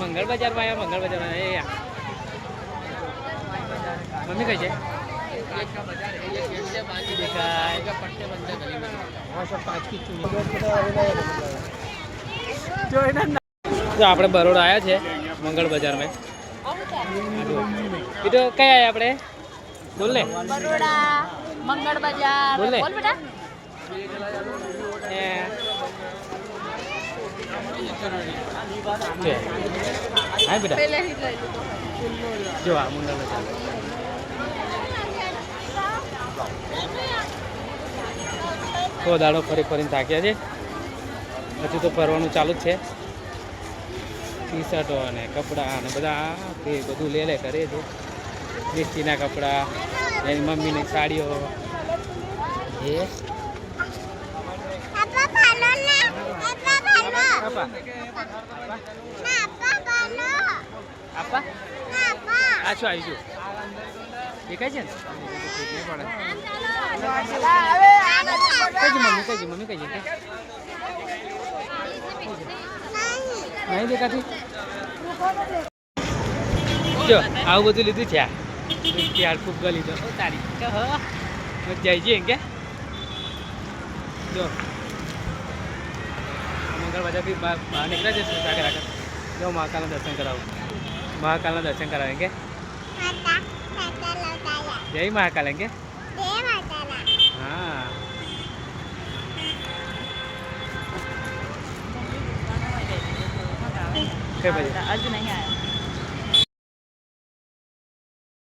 મંગળ બજારમાં આવ્યા મંગળ બજારમાં એ મમ્મી કઈ છે તો આપણે બરોડા આવ્યા છે મંગળ બજારમાં એ તો કઈ આવ્યા આપણે બોલ ને બરોડા મંગળ બજાર બોલ બોલ બેટા હા બેટા જો આ મંગળ બજાર તો દાડો ફરી ફરીને થાક્યા છે હજુ તો ફરવાનું ચાલુ જ છે ટી શર્ટો અને કપડાં અને બધા બધું લે કરે છે મિસ્ટીના કપડાં એની મમ્મીની સાડીઓ એ આપા આ શું આવીશું દેખાય છે ને કઈ મમ્મી કઈ નહીં દેખાતી જો આવું બધું લીધું છે ત્યાર ફૂગા લીધો તારી જાય છે કે જો મંગળ બજારથી બહાર નીકળ્યા છે સાગર આગળ જો મહાકાલના દર્શન કરાવું મહાકાલના દર્શન કરાવે કે જય મહાકાલ કે હા કઈ બાજુ હજુ નહીં આવ્યા